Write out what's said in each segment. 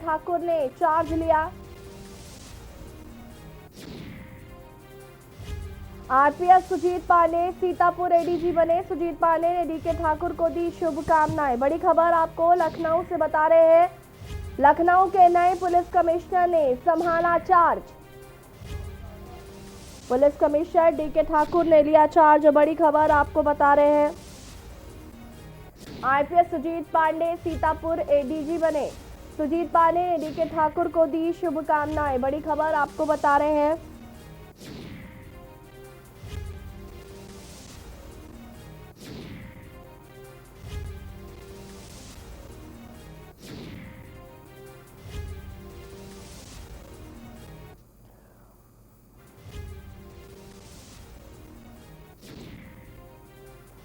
ठाकुर ने चार्ज लिया। RPS Sujit Pande Sitapur ADG बने। सुजीत पांडे ने डीके ठाकुर को दी शुभकामनाएं। बड़ी खबर आपको लखनऊ से बता रहे हैं। लखनऊ के नए पुलिस कमिश्नर ने संभाला charge. Police commissioner DK Thakur ने लिया चार्ज। बड़ी खबर आपको बता रहे हैं। आईपीएस सुजीत पांडे सीतापुर एडीजी बने। सुजीत पांडे ने डीके ठाकुर को दी शुभकामनाएं। बड़ी खबर आपको बता रहे हैं।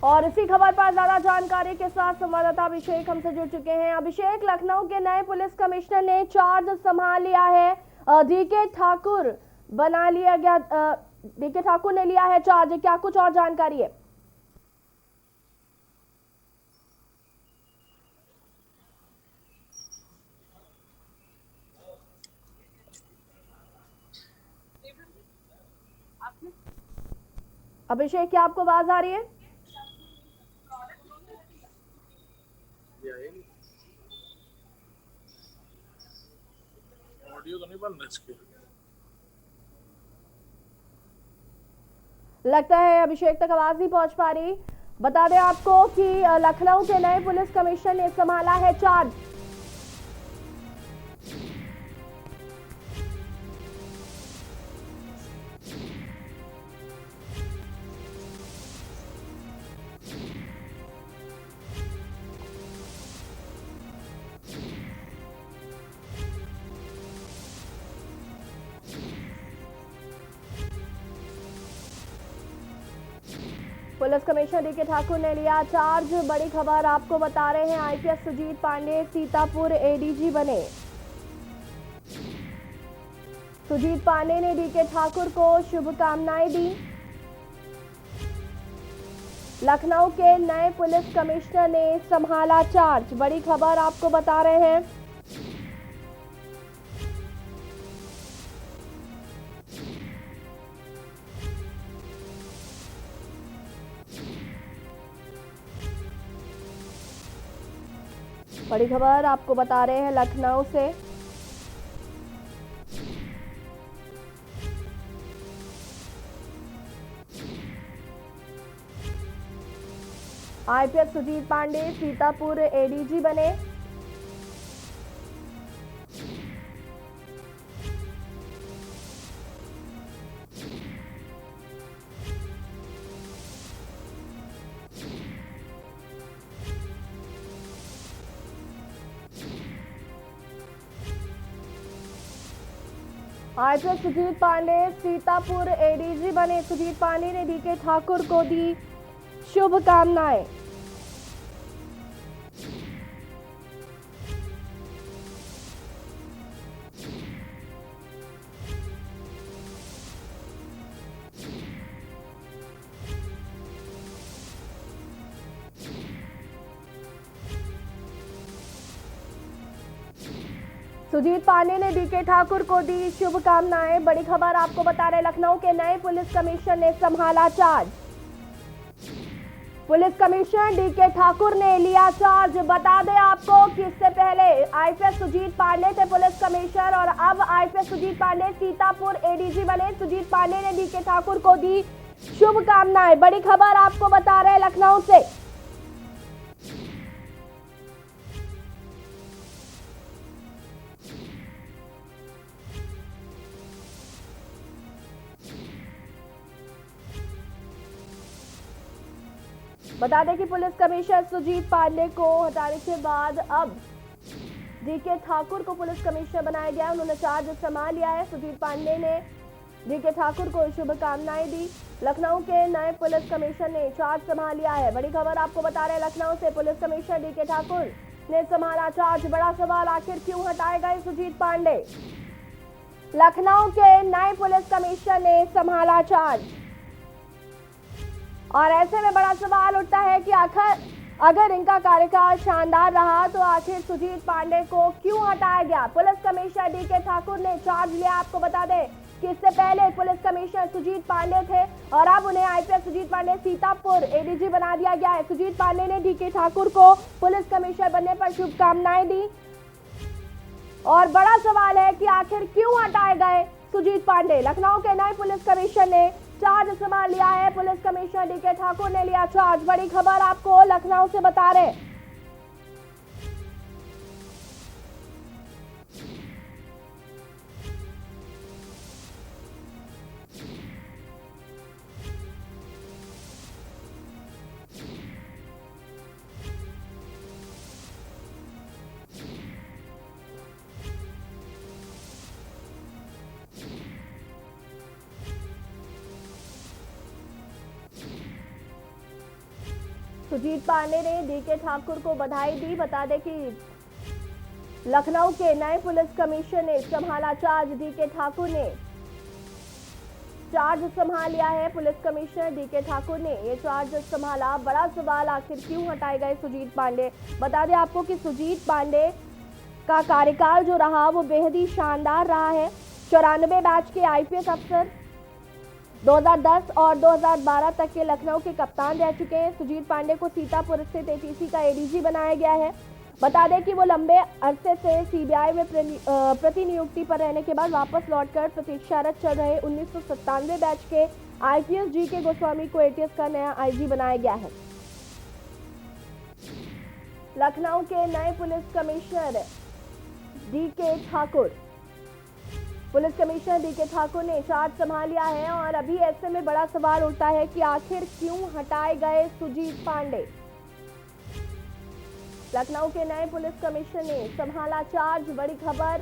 और इसी खबर पर ज्यादा जानकारी के साथ संवाददाता अभिषेक हमसे जुड़ चुके हैं। अभिषेक, लखनऊ के नए पुलिस कमिश्नर ने चार्ज संभाल लिया है। डीके ठाकुर बना लिया गया, डीके ठाकुर ने लिया है चार्ज, क्या कुछ और जानकारी है? अभिषेक, क्या आपको आवाज आ रही है? ऑडियो तो नहीं बन रहा इसके। लगता है अभिषेक तक आवाज नहीं पहुंच पा रही। बता दें आपको कि लखनऊ के नए पुलिस कमिश्नर ने संभाला है charge. Police commissioner DK Thakur ने लिया चार्ज। बड़ी खबर आपको बता रहे हैं। आईपीएस सुजीत पांडे सीतापुर एडीजी बने। सुजीत पांडे ने डीके ठाकुर को शुभकामनाएं दी। लखनऊ के नए पुलिस कमिश्नर ने संभाला चार्ज। बड़ी खबर आपको बता रहे हैं। बड़ी खबर आपको बता रहे हैं लखनऊ से। आईपीएस सुजीत पांडे सीतापुर एडीजी बने। आईपीएस सुजीत पांडे सीतापुर एडीजी बने। सुजीत पांडे ने डीके ठाकुर को दी शुभकामनाएं। सुजीत पांडे ने डीके ठाकुर को दी शुभकामनाएं। बड़ी खबर आपको बता रहे, लखनऊ के नए पुलिस कमिश्नर ने संभाला charge. Police commissioner DK Thakur ने लिया चार्ज। बता दें आपको कि इससे पहले आईपीएस सुजीत पांडे थे पुलिस कमिश्नर और अब आईपीएस सुजीत पांडे सीतापुर एडीजी बने। सुजीत पांडे ने डीके ठाकुर को दी शुभकामनाएं। बड़ी खबर आपको बता रहे लखनऊ से। बता दें कि पुलिस कमिश्नर सुजीत पांडे को हटाने के बाद अब डीके ठाकुर को पुलिस कमिश्नर बनाया गया। उन्होंने चार्ज संभाल लिया है। सुजीत पांडे ने डीके ठाकुर को शुभकामनाएं दी। लखनऊ के नए पुलिस कमिश्नर ने चार्ज संभाल लिया है। बड़ी खबर आपको बता रहे लखनऊ से, पुलिस कमिश्नर डीके ठाकुर ने संभाला चार्ज। बड़ा सवाल, आखिर क्यों हटाए गए सुजीत पांडे? लखनऊ के नए पुलिस कमिश्नर ने संभाला चार्ज और ऐसे में बड़ा सवाल उठता है कि अगर इनका कार्यकाल शानदार रहा तो आखिर सुजीत पांडे को क्यों हटाया गया? पुलिस कमिश्नर डीके ठाकुर ने चार्ज लिया। आपको बता दें कि इससे पहले पुलिस कमिश्नर सुजीत पांडे थे और अब उन्हें आईपीएस सुजीत पांडे सीतापुर एडीजी बना दिया गया है। सुजीत पांडे ने डीके ठाकुर को पुलिस कमिश्नर बनने पर शुभकामनाएं दी और बड़ा सवाल है कि आखिर क्यों हटाए गए सुजीत पांडे? लखनऊ के नए पुलिस कमिश्नर ने चार्ज संभाल लिया है। पुलिस कमिश्नर डीके ठाकुर ने लिया चार्ज। बड़ी खबर आपको लखनऊ से बता रहे। सुजीत पांडे ने डीके ठाकुर को बधाई दी। बता दें कि लखनऊ के नए पुलिस कमिश्नर ने संभाला चार्ज। डीके ठाकुर ने चार्ज संभाल लिया है। पुलिस कमिश्नर डीके ठाकुर ने ये चार्ज संभाला। बड़ा सवाल आखिर क्यों हटाए गए सुजीत पांडे? बता दें आपको कि सुजीत पांडे का कार्यकाल जो रहा वो बेहद ही शानदार रहा है। 94 बैच के आईपीएस अफसर, 2010 और 2012 तक के लखनऊ के कप्तान रह चुके हैं। सुजीत पांडे को सीतापुर स्थित एटीसी का एडीजी बनाया गया है। बता दें कि वो लंबे अरसे से सीबीआई में प्रतिनियुक्ति पर रहने के बाद वापस लौटकर प्रतीक्षारत चल रहे 1997 बैच के आईपीएस जीके गोस्वामी को एटीएस का नया आईजी बनाया गया है। लखनऊ के नए police commissioner DK Thakur, police commissioner DK Thakur ने चार्ज संभाल लिया है और अभी ऐसे में बड़ा सवाल उठता है कि आखिर क्यों हटाए गए सुजीत पांडे? लखनऊ के नए पुलिस कमिश्नर ने संभाला चार्ज। बड़ी खबर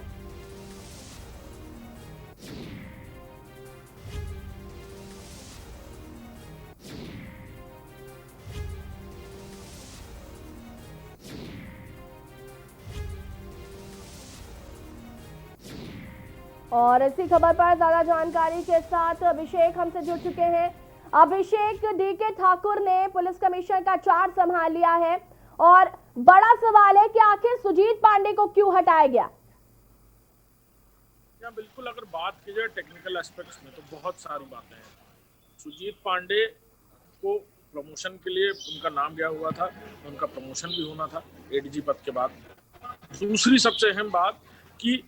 और इसी खबर पर ज्यादा जानकारी के साथ अभिषेक हमसे जुड़ चुके हैं। अभिषेक, डीके ठाकुर ने पुलिस कमिश्नर का चार्ज संभाल लिया है और बड़ा सवाल है कि आखिर सुजीत पांडे को क्यों हटाया गया? या बिल्कुल, अगर बात की जाए टेक्निकल एस्पेक्ट्स में तो बहुत सारी बातें हैं। सुजीत पांडे को प्रमोशन के लिए उनका नाम गया हुआ था, उनका प्रमोशन भी होना था एडीजी पद के बाद। दूसरी सबसे अहम बात कि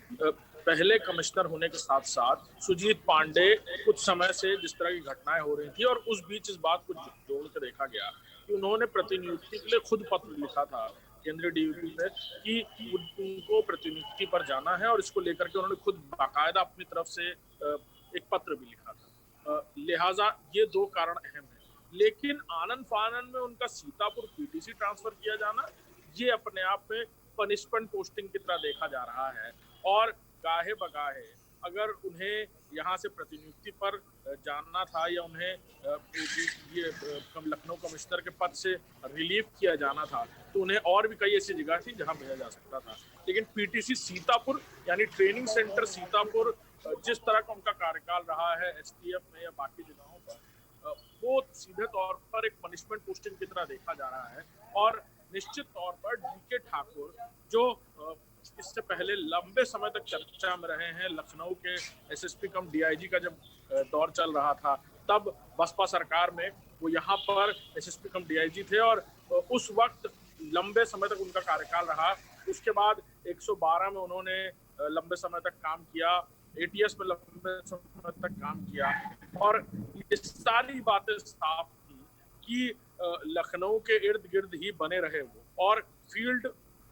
पहले कमिश्नर होने के साथ साथ सुजीत पांडे कुछ समय से जिस तरह की घटनाएं हो रही थी और उस बीच इस बात को जोड़ के देखा गया कि उन्होंने प्रतिनियुक्ति के लिए खुद पत्र लिखा था केंद्रीय डीजीपी से कि उनको प्रतिनियुक्ति पर जाना है और इसको लेकर के उन्होंने खुद बाकायदा अपनी तरफ से एक पत्र भी लिखा था। लिहाजा ये दो कारण अहम है। लेकिन आनन फानन में उनका सीतापुर पीटीसी ट्रांसफर किया जाना, ये अपने आप में पनिशमेंट पोस्टिंग की तरह देखा जा रहा है और गाहे बगाहे अगर उन्हें यहाँ से प्रतिनियुक्ति पर जानना था या उन्हें ये लखनऊ कमिश्नर के पद से रिलीव किया जाना था तो उन्हें और भी कई ऐसी जगह थी जहाँ भेजा जा सकता था। लेकिन पीटीसी सीतापुर यानी ट्रेनिंग सेंटर सीतापुर, जिस तरह का उनका कार्यकाल रहा है एसटीएफ में या बाकी जगहों पर, वो सीधे तौर पर एक पनिशमेंट पोस्टिंग की तरह देखा जा रहा है। और निश्चित तौर पर डीके ठाकुर जो इससे पहले लंबे समय तक चर्चा में रहे हैं, लखनऊ के एसएसपी कम डीआईजी का जब दौर चल रहा था तब बसपा सरकार में वो यहाँ पर एसएसपी कम डीआईजी थे और उस वक्त लंबे समय तक उनका कार्यकाल रहा। उसके बाद 112 में उन्होंने लंबे समय तक काम किया, एटीएस में लंबे समय तक काम किया और ये सारी बातें साफ थी कि लखनऊ के इर्द गिर्द ही बने रहे वो और फील्ड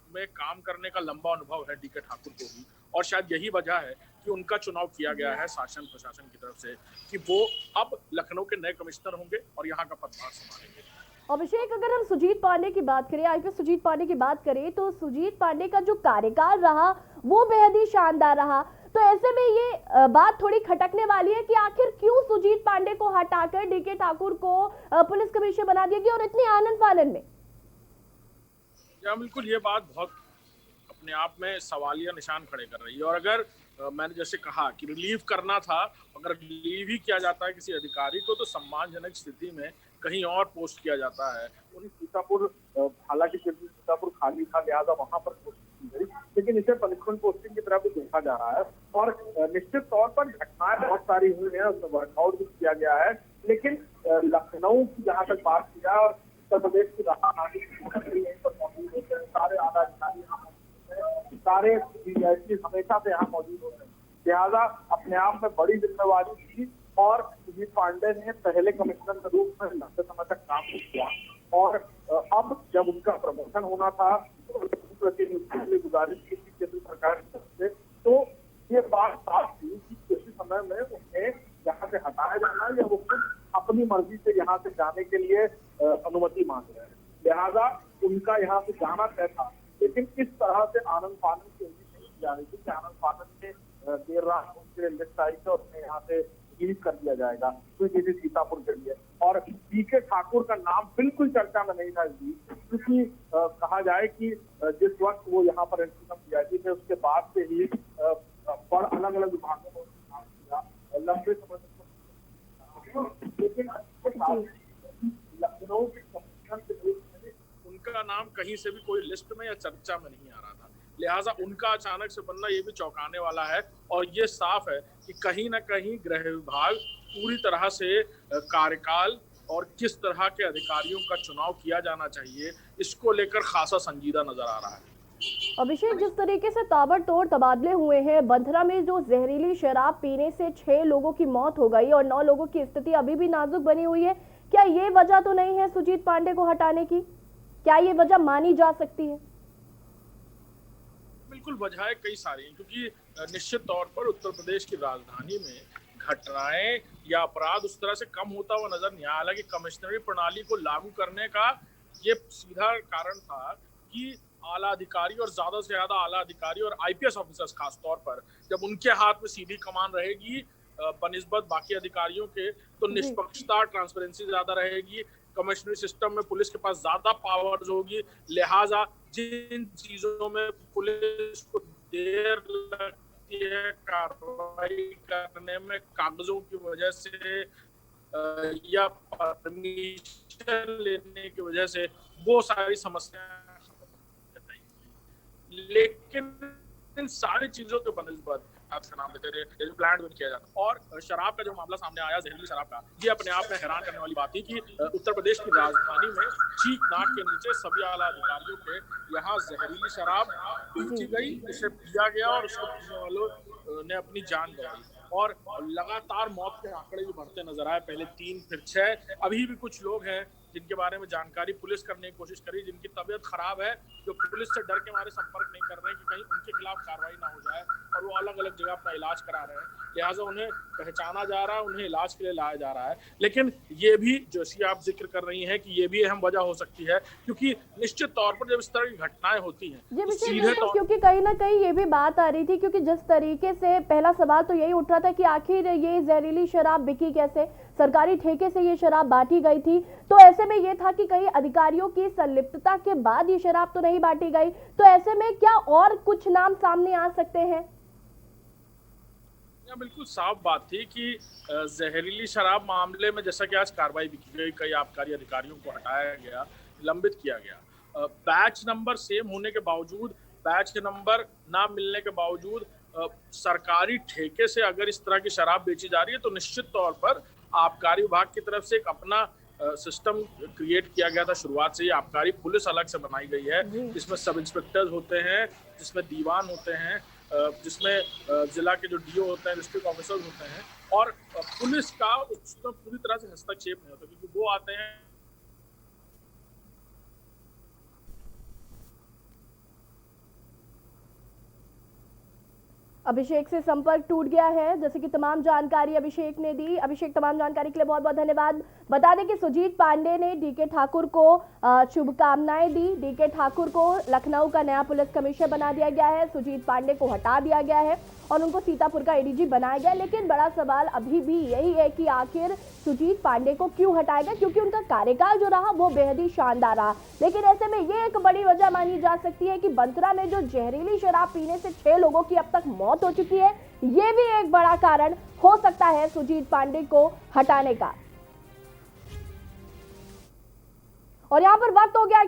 में काम करने का लंबा अनुभव है डीके ठाकुर को भी। और शायद यही वजह है कि उनका चुनाव किया गया है शासन प्रशासन की तरफ से कि वो अब लखनऊ के नए कमिश्नर होंगे और यहाँ का पदभार संभालेंगे। अभिषेक, अगर हम सुजीत पांडे की बात करें, आईपीएस सुजीत पांडे की बात करें तो सुजीत पांडे का जो कार्यकाल रहा वो बेहद ही शानदार रहा। तो ऐसे में ये बात थोड़ी खटकने वाली है कि आखिर क्यों सुजीत पांडे को हटाकर डीके ठाकुर को पुलिस कमिश्नर बना दिया गया और इतने आनन फानन में? या बिल्कुल, ये बात बहुत अपने आप में सवालिया निशान खड़े कर रही है। और अगर मैंने जैसे कहा कि रिलीव करना था, अगर रिलीव ही किया जाता है किसी अधिकारी को तो सम्मानजनक स्थिति में कहीं और पोस्ट किया जाता है। उन्हीं सीतापुर, हालांकि फिर भी सीतापुर खाली था, लिहाजा वहां पर पोस्टिंग की गई, लेकिन इसे पनिशमेंट पोस्टिंग की तरह भी देखा जा रहा है। और निश्चित तौर पर घटनाएं बहुत सारी हुई हैं, उसमें वर्कआउट भी किया गया है, लेकिन लखनऊ की जहां तक बात की जाए और उत्तर प्रदेश की राजधानी यहीं पर मौजूद होते हैं, सारे आला अधिकारी यहाँ मौजूद हैं, सारे DIG हमेशा से यहाँ मौजूद होते हैं, लिहाजा अपने आप में बड़ी जिम्मेवारी थी। और सुजीत पांडे ने पहले कमिश्नर के रूप में लंबे समय तक काम किया, और अब जब उनका प्रमोशन होना था तो प्रतिनियुक्ति के लिए गुजारिश की थी केंद्र सरकार की तरफ से, तो ये बात साफ थी कि किसी समय में उन्हें यहाँ से हटाया जाना या वो खुद अपनी मर्जी से यहाँ से जाने के लिए अनुमति मांग रहे हैं, लिहाजा उनका यहाँ से जाना तय था। लेकिन इस तरह से आनंद फानन की उम्मीद नहीं की जा रही थी कि आनंद फानन ने देर रात उनके लिस्ट आई थी और उन्हें यहाँ से रिलीज कर दिया जाएगा क्योंकि सीतापुर के लिए। और DK ठाकुर का नाम बिल्कुल चर्चा में नहीं था इस बीच, क्योंकि कहा जाए कि जिस वक्त वो यहाँ पर DIG थे उसके बाद से ही पर अलग अलग विभागों में काम किया, लंबे समय तक, लेकिन लखनऊ के कमिश्नर के रूप में उनका नाम कहीं से भी कोई लिस्ट में या चर्चा में नहीं आ रहा था, लिहाजा उनका अचानक से बनना ये भी चौंकाने वाला है। और ये साफ है कि कहीं ना कहीं गृह विभाग पूरी तरह से कार्यकाल और किस तरह के अधिकारियों का चुनाव किया जाना चाहिए, इसको लेकर खासा संजीदा नजर आ रहा है। अभिषेक, जिस तरीके से ताबड़तोड़ तबादले हुए हैं, बंथरा में जो जहरीली शराब पीने से 6 लोगों की मौत हो गई और 9 लोगों की स्थिति अभी भी नाजुक बनी हुई है, क्या ये वजह तो नहीं है सुजीत पांडे को हटाने की? क्या ये वजह मानी जा सकती है? बिल्कुल वजह कई सारी हैं, क्योंकि निश्चित तौर पर उत्तर प्रदेश की राजधानी में घटनाएं या अपराध उस तरह से कम होता हुआ नजर नहीं आया। हालांकि कमिश्नरी प्रणाली को लागू करने का ये सीधा कारण था कि आला अधिकारी और ज्यादा से ज्यादा आला अधिकारी और IPS ऑफिसर्स खास तौर पर जब उनके हाथ में सीधी कमान रहेगी बनिस्बत बाकी अधिकारियों के, तो निष्पक्षता, ट्रांसपेरेंसी ज्यादा रहेगी, कमिश्नरी सिस्टम में पुलिस के पास ज्यादा पावर्स होगी, लिहाजा जिन चीजों में पुलिस को देर लगती है कार्रवाई करने में, कागजों की वजह से या परमिशन लेने की वजह से, वो सारी समस्याएं, लेकिन इन सारी चीजों के बनस्बत आपका नाम लेते रहे, प्लान भी किया जाता। और शराब का जो मामला सामने आया, जहरीली शराब का, ये अपने आप में हैरान करने वाली बात थी कि उत्तर प्रदेश की राजधानी में चीख नाक के नीचे सभी आला अधिकारियों के यहाँ जहरीली शराब बेची गई, उसे पिया गया और उसको पीने वालों ने अपनी जान गंवाई। और लगातार मौत के आंकड़े भी बढ़ते नजर आए, पहले 3 फिर 6, अभी भी कुछ लोग हैं जिनके बारे में जानकारी पुलिस करने की कोशिश करी, जिनकी तबीयत खराब है, जो पुलिस से डर के मारे संपर्क नहीं कर रहे हैं कि कहीं उनके खिलाफ कार्रवाई ना हो जाए, और वो अलग अलग जगह अपना इलाज करा रहे हैं, लिहाजा उन्हें पहचाना जा रहा है, उन्हें इलाज के लिए लाया जा रहा है। लेकिन ये भी जैसी आप जिक्र कर रही हैं कि ये भी अहम वजह हो सकती है, क्योंकि निश्चित तौर पर जब इस तरह की घटनाएं होती हैं तो सीधे तौर, क्योंकि कहीं ना कहीं ये भी बात आ रही थी, क्योंकि जिस तरीके से पहला सवाल तो यही उठ रहा था कि आखिर ये जहरीली शराब बिकी कैसे, सरकारी ठेके से ये शराब बांटी गई थी, तो ऐसे में ये था कि कहीं अधिकारियों की संलिप्तता के बाद ये शराब तो नहीं बांटी गई, तो ऐसे में क्या और कुछ नाम सामने आ सकते हैं? बिल्कुल साफ बात थी कि जहरीली शराब मामले में जैसा कि आज कार्रवाई भी की गई, कई आबकारी अधिकारियों को हटाया गया, निलंबित किया गया, बैच नंबर सेम होने के बावजूद, बैच के नंबर ना मिलने के बावजूद सरकारी ठेके से अगर इस तरह की शराब बेची जा रही है, तो निश्चित तौर पर आबकारी विभाग की तरफ से एक अपना सिस्टम क्रिएट किया गया था। शुरुआत से ही आबकारी पुलिस अलग से बनाई गई है, जिसमें सब इंस्पेक्टर्स होते हैं, जिसमें दीवान होते हैं, जिसमें जिला के जो DO होते हैं, डिस्ट्रिक्ट ऑफिसर्स होते हैं, और पुलिस का उसमें पूरी तरह से हस्तक्षेप नहीं होता, क्योंकि वो आते हैं अभिषेक से संपर्क टूट गया है। जैसे कि तमाम जानकारी अभिषेक ने दी। अभिषेक, तमाम जानकारी के लिए बहुत बहुत धन्यवाद। बता दें कि सुजीत पांडे ने DK ठाकुर को शुभकामनाएं दी। DK ठाकुर को लखनऊ का नया पुलिस कमिश्नर बना दिया गया है, सुजीत पांडे को हटा दिया गया है और उनको सीतापुर का ADG बनाया गया। लेकिन बड़ा सवाल अभी भी यही है कि आखिर सुजीत पांडे को क्यों हटाया गया, क्योंकि उनका कार्यकाल जो रहा वो बेहद ही शानदार रहा। लेकिन ऐसे में ये एक बड़ी वजह मानी जा सकती है कि बंसरा में जो जहरीली शराब पीने से 6 लोगों की अब तक मौत हो चुकी है, ये भी एक बड़ा कारण हो सकता है सुजीत पांडे को हटाने का। और यहाँ पर वक्त हो गया